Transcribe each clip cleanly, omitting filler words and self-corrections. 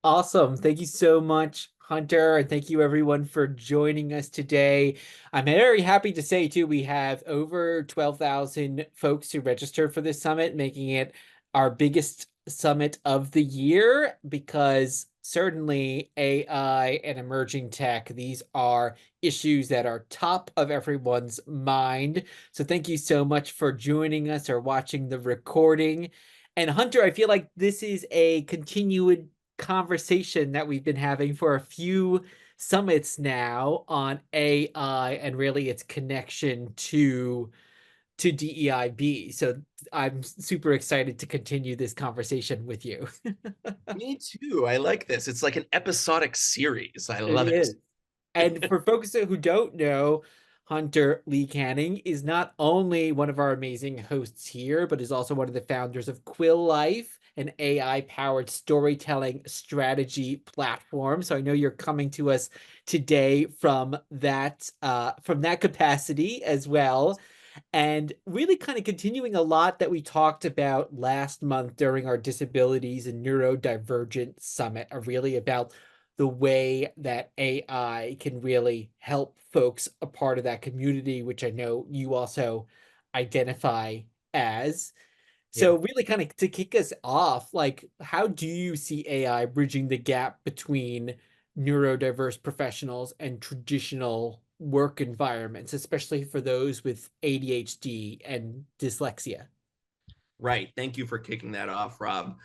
Awesome. Thank you so much, Hunter. And thank you everyone for joining us today. I'm very happy to say too, we have over 12,000 folks who registered for this summit, making it our biggest summit of the year because certainly AI and emerging tech, these are issues that are top of everyone's mind. So thank you so much for joining us or watching the recording. And Hunter, I feel like this is a continued conversation that we've been having for a few summits now on AI and really its connection to DEIB. So I'm super excited to continue this conversation with you. Me too. I like this. It's like an episodic series. I It love it. is. And for folks who don't know, Hunter Lee Canning is not only one of our amazing hosts here, but is also one of the founders of Quill Life, an AI-powered storytelling strategy platform. So I know you're coming to us today from that capacity as well, and really kind of continuing a lot that we talked about last month during our disabilities and neurodivergent summit, are really about the way that AI can really help folks a part of that community, which I know you also identify as. Yeah. So really kind of to kick us off, like how do you see AI bridging the gap between neurodiverse professionals and traditional work environments, especially for those with ADHD and dyslexia? Right. Thank you for kicking that off, Rob.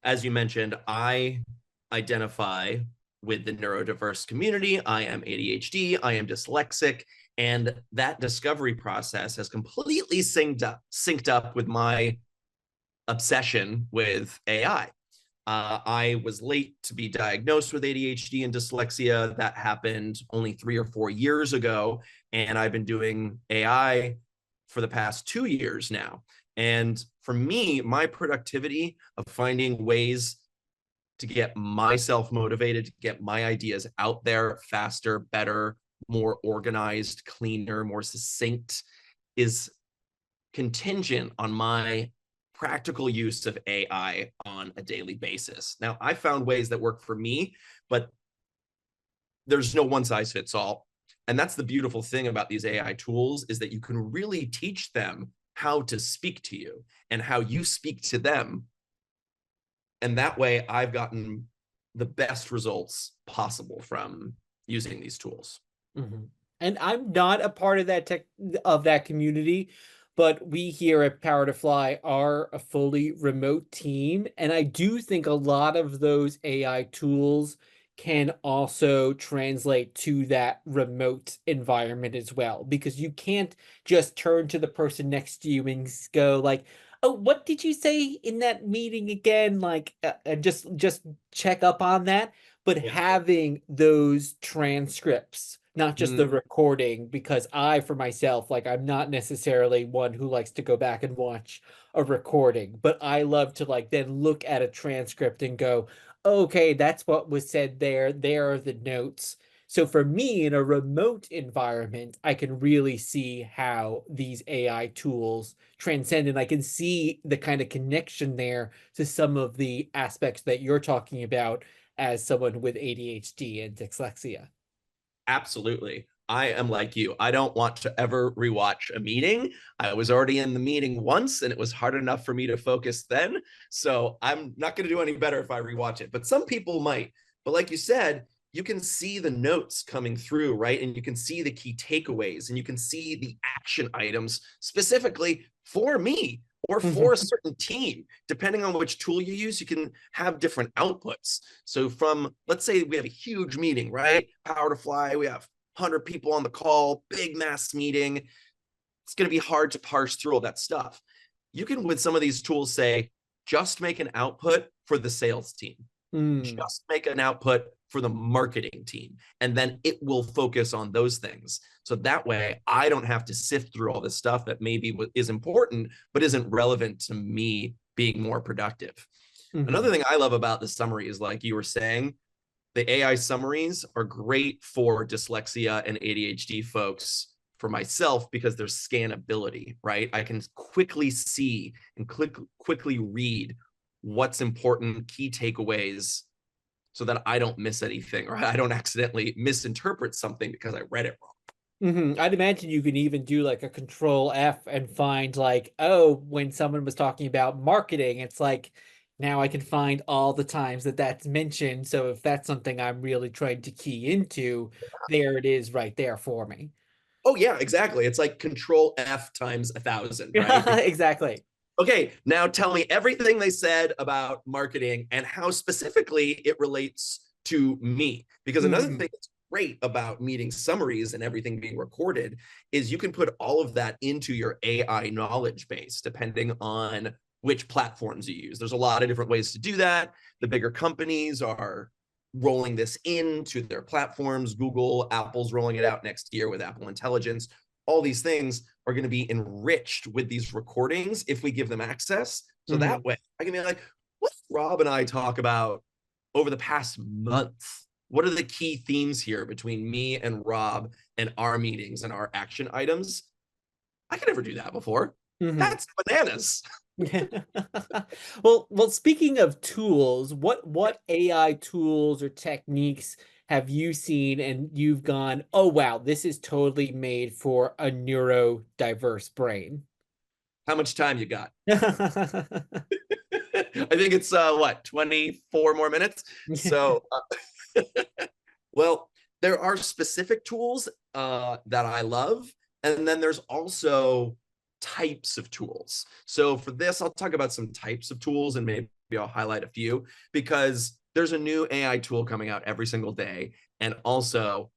As you mentioned, I identify with the neurodiverse community. I am ADHD, I am dyslexic, and that discovery process has completely synced up with my obsession with AI. I was late to be diagnosed with ADHD and dyslexia. That happened only 3 or 4 years ago. And I've been doing AI for the past 2 years now. And for me, my productivity of finding ways to get myself motivated, to get my ideas out there faster, better, more organized, cleaner, more succinct is contingent on my practical use of AI on a daily basis. Now, I found ways that work for me, but there's no one size fits all. And that's the beautiful thing about these AI tools is that you can really teach them how to speak to you and how you speak to them. And that way I've gotten the best results possible from using these tools. Mhm. And I'm not a part of that community, but we here at Power to Fly are a fully remote team, and I do think a lot of those AI tools can also translate to that remote environment as well, because you can't just turn to the person next to you and go like, "Oh, what did you say in that meeting again?" Like, and just check up on that, but Yeah. having those transcripts, not just the Mm, recording, because I, for myself, like I'm not necessarily one who likes to go back and watch a recording, but I love to like then look at a transcript and go, okay, that's what was said there. There are the notes. So for me, in a remote environment, I can really see how these AI tools transcend, and I can see the kind of connection there to some of the aspects that you're talking about as someone with ADHD and dyslexia. absolutely. I am like you. I don't want to ever rewatch a meeting. I was already in the meeting once and it was hard enough for me to focus then. So I'm not going to do any better if I rewatch it. But some people might. But like you said, you can see the notes coming through, right? And you can see the key takeaways and you can see the action items specifically for me or for a certain team. Depending on which tool you use, you can have different outputs. So from, let's say we have a huge meeting, right? Power to Fly, we have 100 people on the call, big mass meeting. It's going to be hard to parse through all that stuff. You can, with some of these tools, say, just make an output for the sales team, Mm. just make an output for the marketing team, and then it will focus on those things. So that way, I don't have to sift through all this stuff that maybe is important, but isn't relevant to me being more productive. Another Mhm. thing I love about the summary is, like you were saying, the AI summaries are great for dyslexia and ADHD folks. For myself, because there's scannability, right? I can quickly see and quickly read what's important, key takeaways so that I don't miss anything or I don't accidentally misinterpret something because I read it wrong. I'd imagine you can even do like a control F and find like, oh, when someone was talking about marketing, it's like now I can find all the times that that's mentioned. So if that's something I'm really trying to key into, there it is right there for me. Oh yeah, exactly. It's like control F times 1,000, right? Exactly. Okay, now tell me everything they said about marketing and how specifically it relates to me. Because another Mhm. thing that's great about meeting summaries and everything being recorded is you can put all of that into your AI knowledge base, depending on which platforms you use. There's a lot of different ways to do that. The bigger companies are rolling this into their platforms. Google, Apple's rolling it out next year with Apple Intelligence. All these things are going to be enriched with these recordings if we give them access. So that Mhm. way I can be like, what Rob and I talk about over the past month? What are the key themes here between me and Rob and our meetings and our action items? I could never do that before. Mhm. That's bananas. Well, speaking of tools, what AI tools or techniques have you seen and you've gone, oh wow, this is totally made for a neurodiverse brain? How much time you got? I think it's what, 24 more minutes. So well, there are specific tools that I love, and then there's also types of tools. So for this, I'll talk about some types of tools and maybe I'll highlight a few because there's a new AI tool coming out every single day. And also,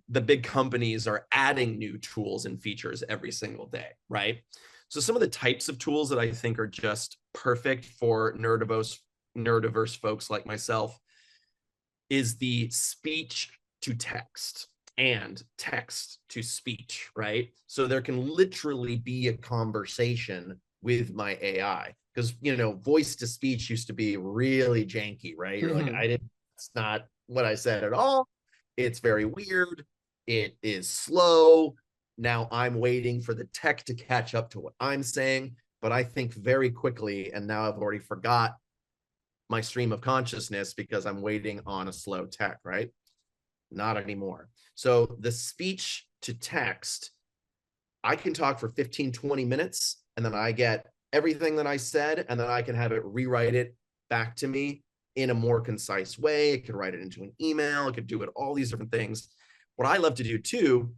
the big companies are adding new tools and features every single day, right? So some of the types of tools that I think are just perfect for neurodiverse folks like myself is the speech to text and text to speech, right? So there can literally be a conversation with my AI because, voice to speech used to be really janky, right? You're like, Mhm. it's not what I said at all. It's very weird. It is slow. Now I'm waiting for the tech to catch up to what I'm saying, but I think very quickly, and now I've already forgot my stream of consciousness because I'm waiting on a slow tech, right? Not anymore. So the speech to text, I can talk for 15, 20 minutes, and then I get everything that I said, and then I can have it rewrite it back to me in a more concise way. It could write it into an email. It could do it all these different things. What I love to do too,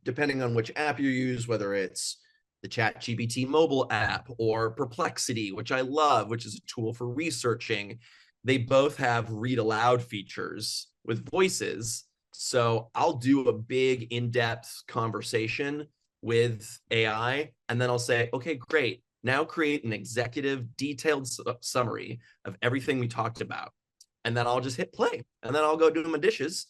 depending on which app you use, whether it's the ChatGPT mobile app or Perplexity, which I love, which is a tool for researching, they both have read aloud features with voices. So I'll do a big in-depth conversation with AI, and then I'll say, okay, great. Now create an executive detailed summary of everything we talked about. And then I'll just hit play. And then I'll go do my dishes,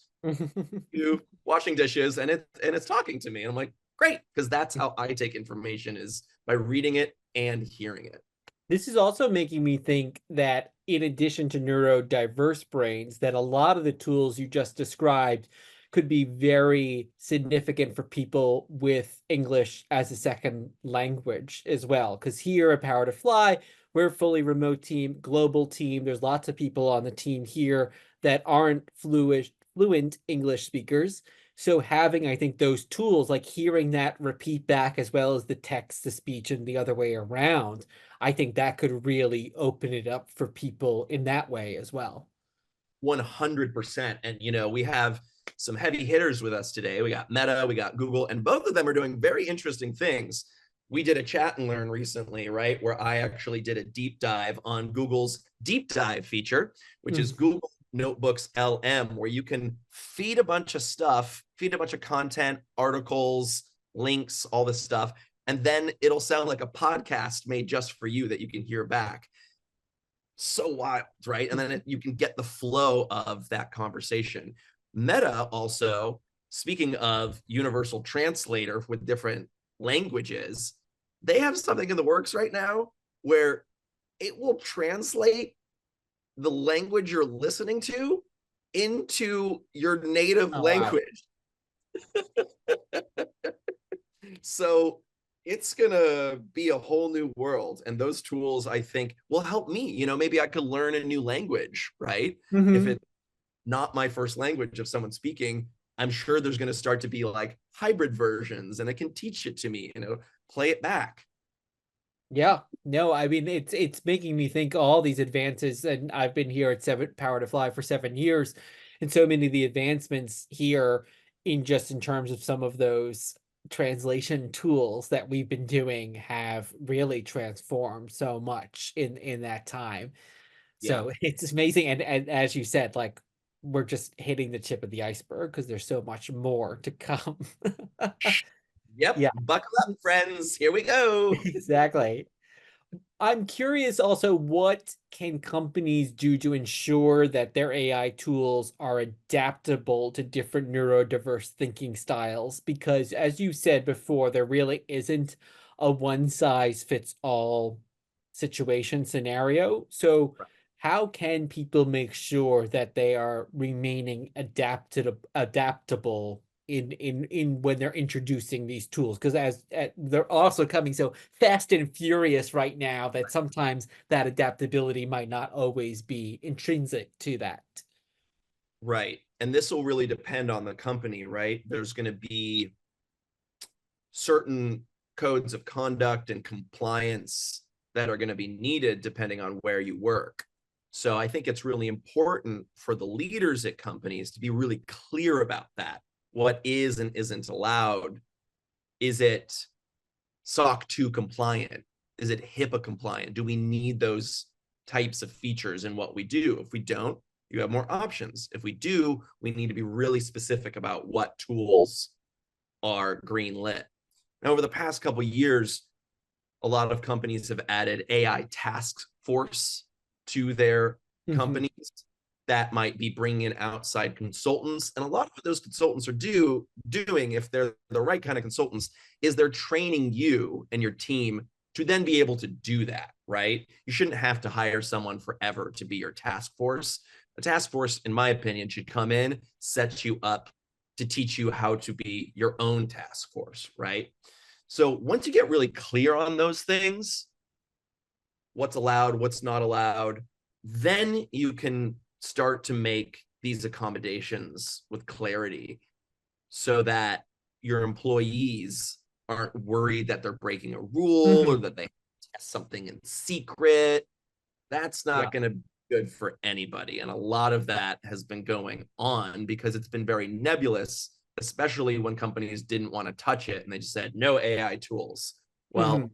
do washing dishes, and it's talking to me. And I'm like, great, because that's how I take information is by reading it and hearing it. This is also making me think that in addition to neurodiverse brains, that a lot of the tools you just described could be very significant for people with English as a second language as well. Because here at Power to Fly, we're a fully remote team, global team. There's lots of people on the team here that aren't fluent English speakers. So having, I think, those tools, like hearing that repeat back as well as the text to speech and the other way around, I think that could really open it up for people in that way as well. 100%. And, we have some heavy hitters with us today. We got Meta, we got Google, and both of them are doing very interesting things. We did a chat and learn recently, right? Where I actually did a deep dive on Google's deep dive feature, which is Mm. Google Notebooks LM, where you can feed a bunch of stuff, feed a bunch of content, articles, links, all this stuff. And then it'll sound like a podcast made just for you that you can hear back. So wild, right? And then you can get the flow of that conversation. Meta also, speaking of universal translator with different languages, they have something in the works right now where it will translate the language you're listening to into your native Oh, wow. language. So it's gonna be a whole new world. And those tools, I think, will help me. Maybe I could learn a new language, right? If Hmm. it's not my first language of someone speaking, I'm sure there's going to start to be like hybrid versions and it can teach it to me, play it back. Yeah, no, I mean it's making me think all these advances, and I've been here at Seven Power to Fly for 7 years, and so many of the advancements here in terms of some of those translation tools that we've been doing have really transformed so much in that time. Yeah. So it's amazing, and as you said, like we're just hitting the tip of the iceberg because there's so much more to come. Yep. Yeah, Buckle up, friends. Here we go. exactly. I'm curious also, what can companies do to ensure that their AI tools are adaptable to different neurodiverse thinking styles? Because as you said before, there really isn't a one size fits all situation scenario. So how can people make sure that they are remaining adaptable in when they're introducing these tools? Because they're also coming so fast and furious right now that sometimes that adaptability might not always be intrinsic to that. Right. And this will really depend on the company, right? There's going to be certain codes of conduct and compliance that are going to be needed depending on where you work. So I think it's really important for the leaders at companies to be really clear about that. What is and isn't allowed? Is it SOC 2 compliant? Is it HIPAA compliant? Do we need those types of features in what we do? If we don't, you have more options. If we do, we need to be really specific about what tools are green lit. Now, over the past couple of years, a lot of companies have added AI task force to their Mhm. companies that might be bringing in outside consultants. And a lot of what those consultants are doing, if they're the right kind of consultants, is they're training you and your team to then be able to do that, right? You shouldn't have to hire someone forever to be your task force. A task force, in my opinion, should come in, set you up to teach you how to be your own task force, right? So once you get really clear on those things, what's allowed, what's not allowed, then you can start to make these accommodations with clarity so that your employees aren't worried that they're breaking a rule or Mhm. that they test something in secret. That's Yeah. not going to be good for anybody. And a lot of that has been going on because it's been very nebulous, especially when companies didn't want to touch it and they just said no AI tools. Mhm. Well,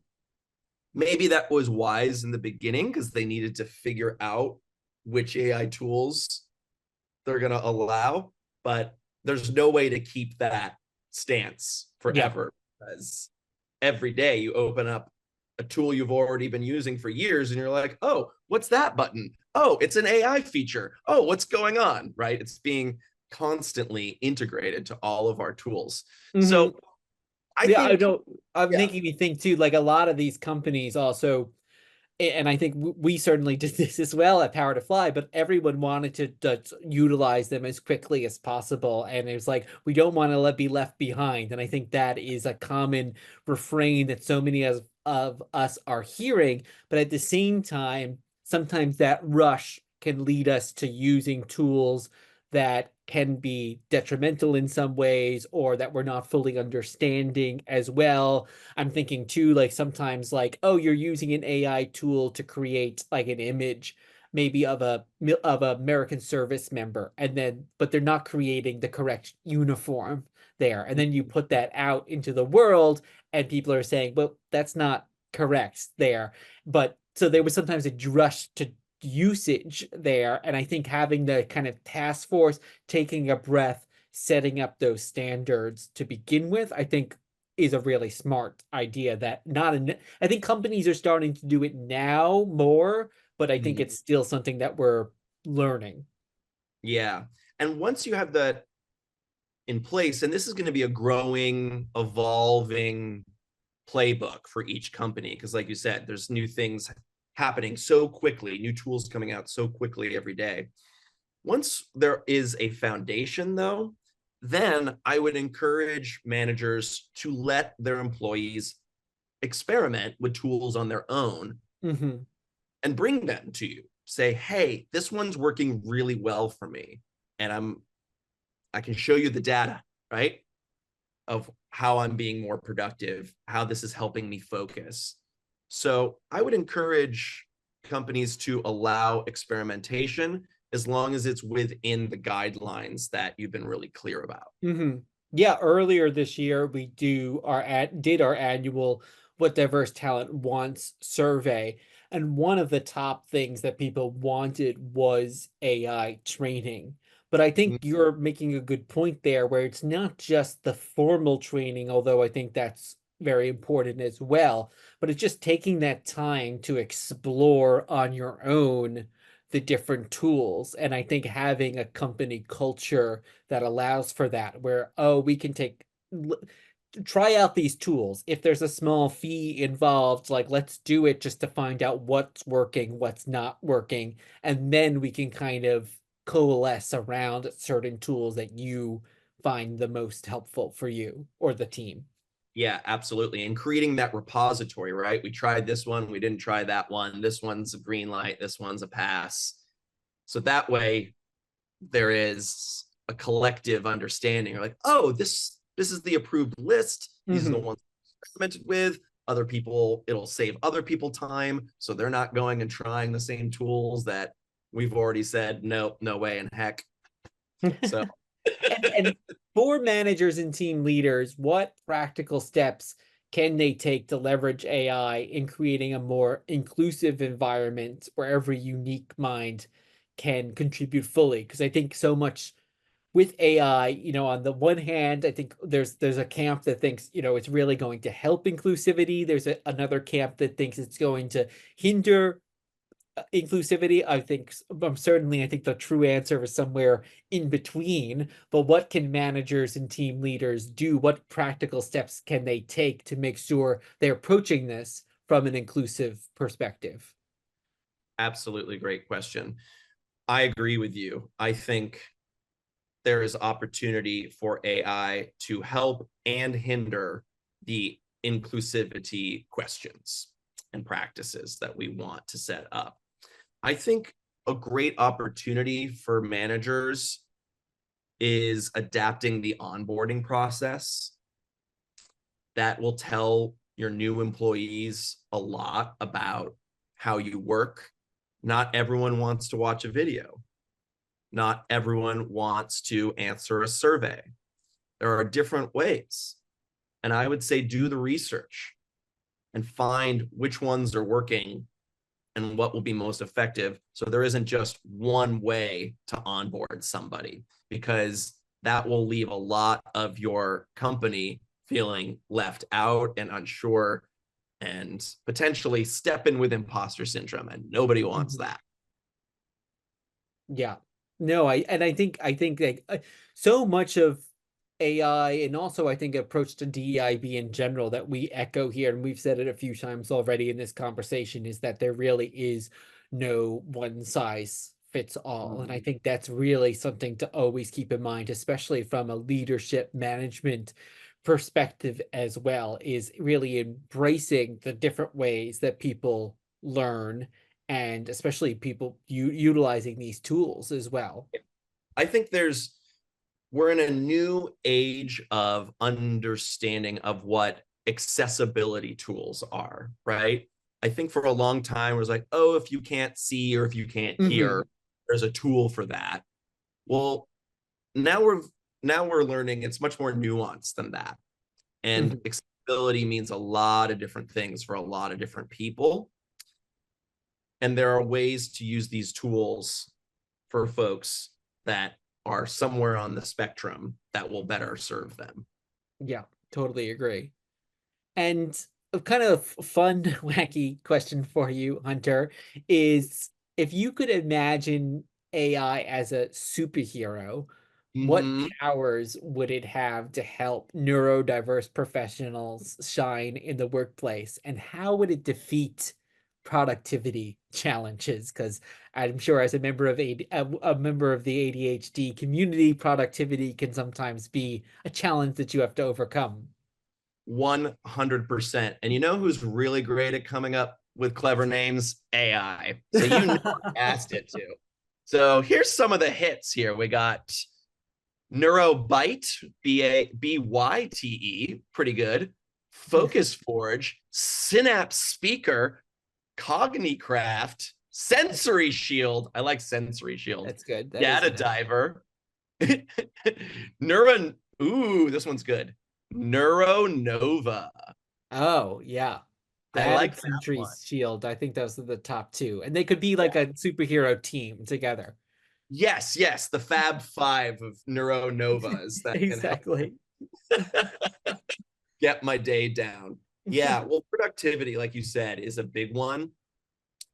maybe that was wise in the beginning because they needed to figure out which AI tools they're going to allow, but there's no way to keep that stance Yeah. forever because every day you open up a tool you've already been using for years and you're like, oh, what's that button? Oh, it's an AI feature. Oh, what's going on? Right? It's being constantly integrated to all of our tools. Mhm. So I Yeah, I think, know. I'm yeah, making me think too, like a lot of these companies also, and I think we certainly did this as well at Power to Fly, but everyone wanted to utilize them as quickly as possible. And it was like, we don't want to be left behind. And I think that is a common refrain that so many of us are hearing. But at the same time, sometimes that rush can lead us to using tools that can be detrimental in some ways or that we're not fully understanding as well. I'm thinking too, like sometimes like, oh, you're using an AI tool to create like an image maybe of a American service member, and then but they're not creating the correct uniform there. And then you put that out into the world and people are saying, well, that's not correct there. But so there was sometimes a rush to usage there. And I think having the kind of task force taking a breath, setting up those standards to begin with, I think is a really smart idea that not in, I think companies are starting to do it now more, but I think mhm, it's still something that we're learning. yeah. And once you have that in place, and this is going to be a growing, evolving playbook for each company, because like you said, there's new things happening so quickly, new tools coming out so quickly every day. Once there is a foundation, though, then I would encourage managers to let their employees experiment with tools on their own Hmm. and bring them to you. Say, hey, this one's working really well for me. And I can show you the data, right? Of how I'm being more productive, how this is helping me focus. So I would encourage companies to allow experimentation as long as it's within the guidelines that you've been really clear about. Hmm. Yeah, earlier this year we did our annual What Diverse Talent Wants survey, and one of the top things that people wanted was AI training. But I think you're making a good point there, where it's not just the formal training, although I think that's very important as well, but it's just taking that time to explore on your own the different tools. And I think having a company culture that allows for that, where, oh, we can try out these tools. If there's a small fee involved, like, let's do it just to find out what's working, what's not working, and then we can kind of coalesce around certain tools that you find the most helpful for you or the team. Yeah, absolutely. And creating that repository, right? We tried this one, we didn't try that one. This one's a green light, this one's a pass. So that way there is a collective understanding. You're like, oh, this is the approved list. These are the Hmm. ones experimented with. Other people, it'll save other people time. So they're not going and trying the same tools that we've already said, no, no way in heck. So And for managers and team leaders, what practical steps can they take to leverage AI in creating a more inclusive environment where every unique mind can contribute fully? Because I think so much with AI, on the one hand, I think there's a camp that thinks, it's really going to help inclusivity. There's another camp that thinks it's going to hinder inclusivity. I think the true answer is somewhere in between. But what can managers and team leaders do? What practical steps can they take to make sure they're approaching this from an inclusive perspective? absolutely great question. I agree with you. I think there is opportunity for AI to help and hinder the inclusivity questions and practices that we want to set up. I think a great opportunity for managers is adapting the onboarding process. That will tell your new employees a lot about how you work. Not everyone wants to watch a video. Not everyone wants to answer a survey. There are different ways. And I would say do the research and find which ones are working and what will be most effective. So there isn't just one way to onboard somebody, because that will leave a lot of your company feeling left out and unsure and potentially step in with imposter syndrome. And nobody wants Mhm. that. Yeah. No, I think that so much of AI, and also I think approach to DEIB in general, that we echo here, and we've said it a few times already in this conversation, is that there really is no one size fits all. And I think that's really something to always keep in mind, especially from a leadership management perspective as well, is really embracing the different ways that people learn, and especially people utilizing these tools as well. I think we're in a new age of understanding of what accessibility tools are, right? I think for a long time it was like, oh, if you can't see or if you can't Hmm. hear, there's a tool for that. Well, now we're learning it's much more nuanced than that. And Hmm. accessibility means a lot of different things for a lot of different people. And there are ways to use these tools for folks that are somewhere on the spectrum that will better serve them. Yeah, totally agree. And a kind of fun, wacky question for you, Hunter, is if you could imagine AI as a superhero, what Mm-hmm. powers would it have to help neurodiverse professionals shine in the workplace? And how would it defeat productivity challenges? Because I'm sure as a member of a member of the ADHD community, productivity can sometimes be a challenge that you have to overcome. 100%. And you know who's really great at coming up with clever names? AI. So you know I asked it to. So here's some of the hits here. We got Neurobyte, Byte, pretty good. Focus Forge, Synapse Speaker, Cognicraft, Sensory Shield. I like Sensory Shield. That's good. That is Data good. Diver, Neuron. Ooh, this one's good. Neuronova. Oh, yeah. I That and like that Sentry one. Shield. I think those are the top two. And they could be Yeah. like a superhero team together. Yes, yes, the Fab Five of Neuronovas that can help Exactly. get my day down. Yeah, well, productivity, like you said, is a big one,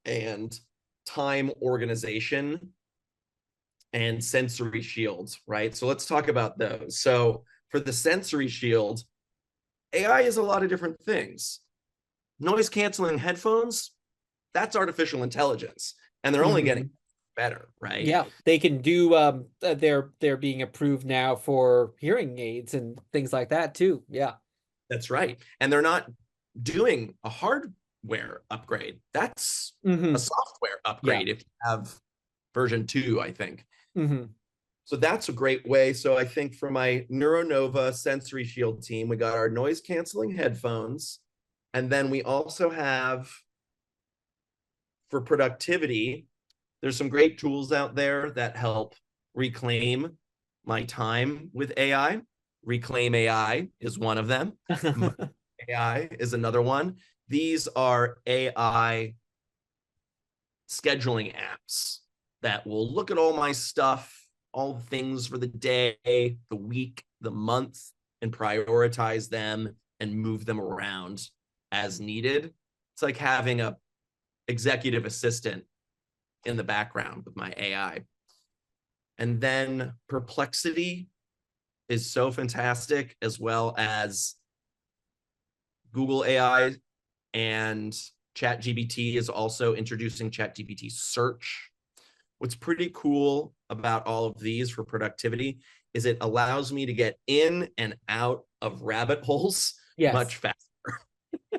and time organization and sensory shields, right? So let's talk about those. So for the sensory shield, AI is a lot of different things. Noise canceling headphones, that's artificial intelligence, and they're only getting Mhm. better, right? Yeah, they can do they're being approved now for hearing aids and things like that too. Yeah. That's right. And they're not doing a hardware upgrade. That's a Hmm. software Yeah. upgrade if you have version 2, I think. Hmm. So that's a great way. So I think for my Neuronova Sensory Shield team, we got our noise canceling headphones. And then we also have for productivity, there's some great tools out there that help reclaim my time with AI. Reclaim AI is one of them. AI is another one. These are AI scheduling apps that will look at all my stuff, all the things for the day, the week, the month, and prioritize them and move them around as needed. It's like having a executive assistant in the background with my AI. And then Perplexity is so fantastic, as well as Google AI, and ChatGPT is also introducing ChatGPT search. What's pretty cool about all of these for productivity is it allows me to get in and out of rabbit holes much Yes. faster.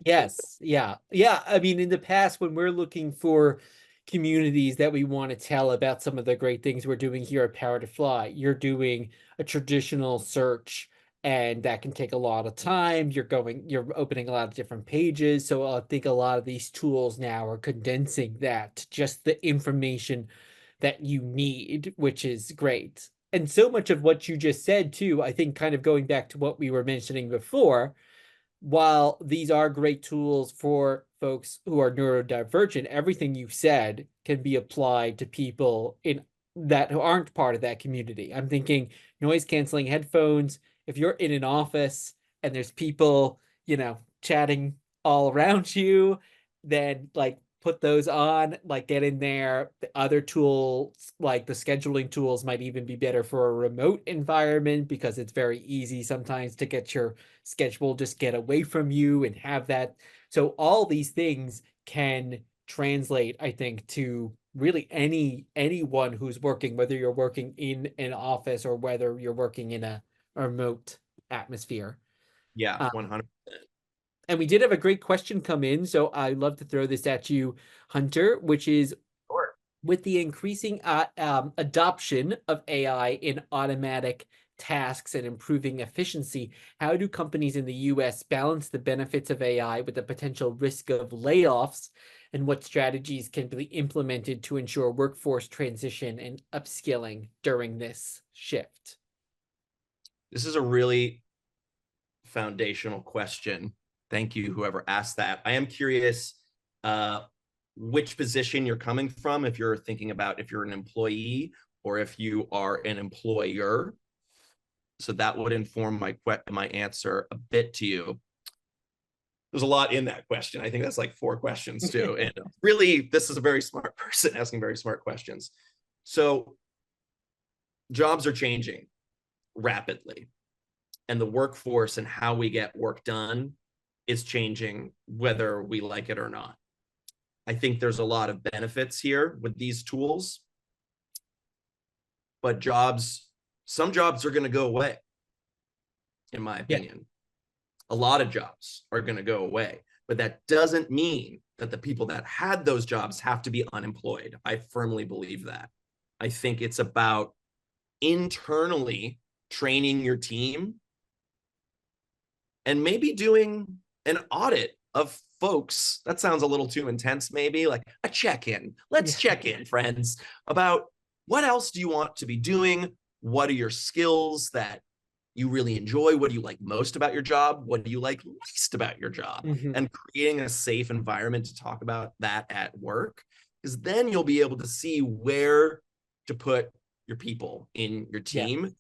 Yes. Yeah. Yeah. I mean, in the past, when we're looking for communities that we want to tell about some of the great things we're doing here at Power to Fly, you're doing a traditional search, and that can take a lot of time. You're opening a lot of different pages. So I think a lot of these tools now are condensing that to just the information that you need, which is great. And so much of what you just said, too, I think kind of going back to what we were mentioning before, while these are great tools for folks who are neurodivergent, everything you've said can be applied to people in that who aren't part of that community. I'm thinking noise canceling headphones. If you're in an office and there's people, chatting all around you, then like put those on, like get in there. The other tools, like the scheduling tools, might even be better for a remote environment because it's very easy sometimes to get your schedule just get away from you and have that. So all these things can translate, I think, to really anyone who's working, whether you're working in an office or whether you're working in a remote atmosphere. Yeah, Um, 100%. and we did have a great question come in, so I'd love to throw this at you, Hunter, which is, Sure. with the increasing adoption of AI in automatic tasks and improving efficiency, how do companies in the US balance the benefits of AI with the potential risk of layoffs? And what strategies can be implemented to ensure workforce transition and upskilling during this shift? This is a really foundational question. Thank you, whoever asked that. I am curious uh, which position you're coming from, if you're thinking about if you're an employee or if you are an employer. So that would inform my answer a bit to you. There's a lot in that question. I think that's like 4 questions too. And really, this is a very smart person asking very smart questions. So jobs are changing rapidly, and the workforce and how we get work done is changing whether we like it or not. I think there's a lot of benefits here with these tools, but some jobs are going to go away, in my Yeah. opinion. A lot of jobs are going to go away, but that doesn't mean that the people that had those jobs have to be unemployed. I firmly believe that. I think it's about internally training your team and maybe doing an audit of folks. That sounds a little too intense, maybe like a check in. Let's Yeah. check in, friends, about what else do you want to be doing? What are your skills that you really enjoy? What do you like most about your job? What do you like least about your job? Hmm. And creating a safe environment to talk about that at work, because then you'll be able to see where to put your people in your Yeah. team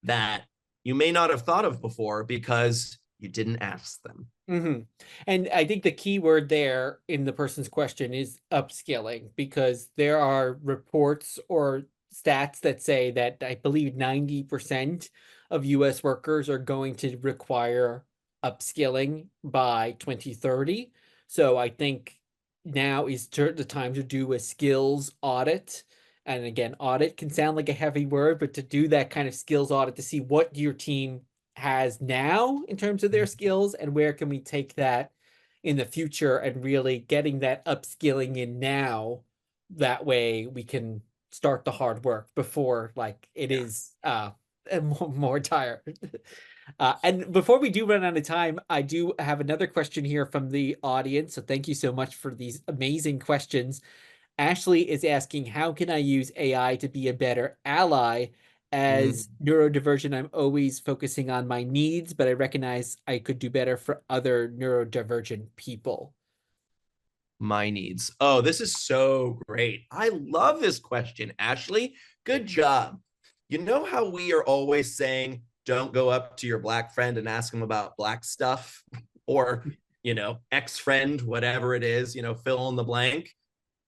that you may not have thought of before because you didn't ask them. Hmm. And I think the key word there in the person's question is upskilling, because there are reports or stats that say that I believe 90% of US workers are going to require upskilling by 2030. So I think now is the time to do a skills audit. And again, audit can sound like a heavy word, but to do that kind of skills audit to see what your team has now in terms of their skills and where can we take that in the future, and really getting that upskilling in now. That way we can start the hard work before like it Yeah. is more tired. And before we do run out of time, I do have another question here from the audience. So thank you so much for these amazing questions. Ashley is asking, how can I use AI to be a better ally? As Mm, neurodivergent, I'm always focusing on my needs, but I recognize I could do better for other neurodivergent people. my needs. Oh, this is so great. I love this question, Ashley. Good job. You know how we are always saying, don't go up to your black friend and ask him about black stuff or, ex friend, whatever it is, fill in the blank.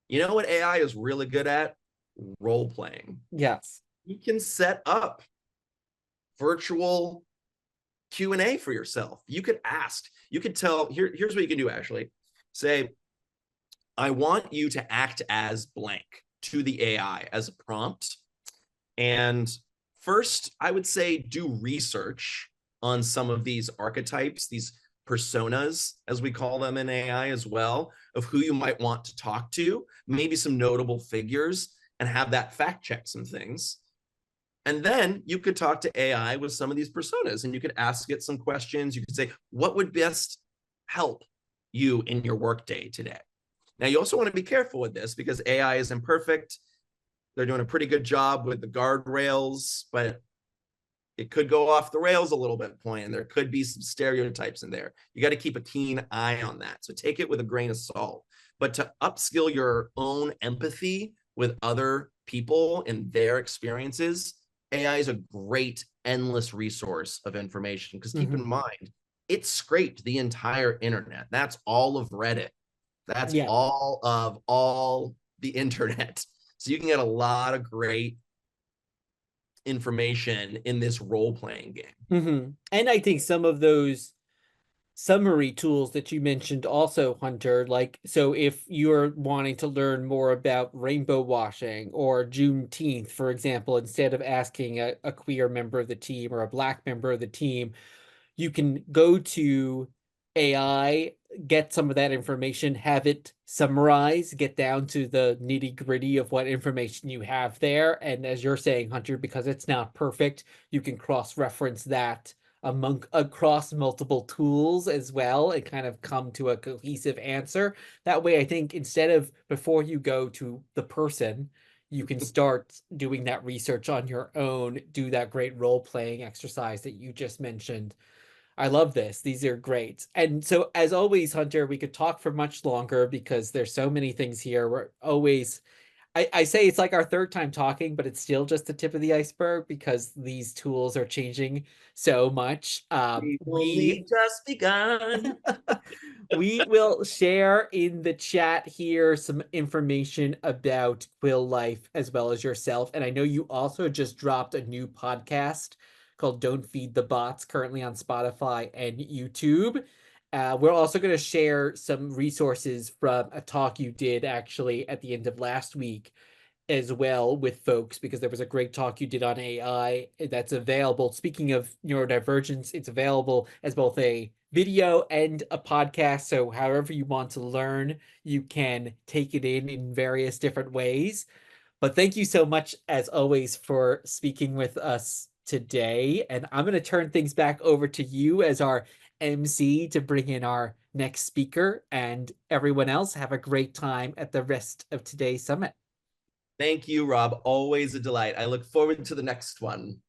You know what AI is really good at? Role playing. Yes. You can set up virtual Q&A for yourself. You could ask, you could tell, here's what you can do actually. Say, I want you to act as blank to the AI as a prompt. And first, I would say do research on some of these archetypes, these personas, as we call them in AI as well, of who you might want to talk to, maybe some notable figures, and have that fact check some things. And then you could talk to AI with some of these personas and you could ask it some questions. You could say, what would best help you in your workday today? Now, you also want to be careful with this because AI is imperfect. They're doing a pretty good job with the guardrails, but it could go off the rails a little bit, point, and there could be some stereotypes in there. You got to keep a keen eye on that. So take it with a grain of salt. But to upskill your own empathy with other people and their experiences, AI is a great, endless resource of information. Because keep in Hmm. mind, it scraped the entire internet. That's all of Reddit. That's Yeah. all the internet. So you can get a lot of great information in this role playing game. Hmm. And I think some of those summary tools that you mentioned also, Hunter, like, so if you're wanting to learn more about rainbow washing or Juneteenth, for example, instead of asking a queer member of the team or a black member of the team, you can go to AI, get some of that information, have it summarize, get down to the nitty gritty of what information you have there. And as you're saying, Hunter, because it's not perfect, you can cross reference that across multiple tools as well and kind of come to a cohesive answer. That way, I think instead of before you go to the person, you can start doing that research on your own, do that great role playing exercise that you just mentioned. I love this. These are great. And so, as always, Hunter, we could talk for much longer because there's so many things here. We're always, I say it's like our third time talking, but it's still just the tip of the iceberg because these tools are changing so much. We've only just begun. We will share in the chat here some information about Quill Life as well as yourself. And I know you also just dropped a new podcast called Don't Feed the Bots, currently on Spotify and YouTube. We're also going to share some resources from a talk you did actually at the end of last week as well with folks because there was a great talk you did on AI that's available. Speaking of neurodivergence, it's available as both a video and a podcast. So however you want to learn, you can take it in various different ways. But thank you so much, as always, for speaking with us today. And I'm going to turn things back over to you as our MC to bring in our next speaker. And everyone else, have a great time at the rest of today's summit. Thank you, Rob. Always a delight. I look forward to the next one.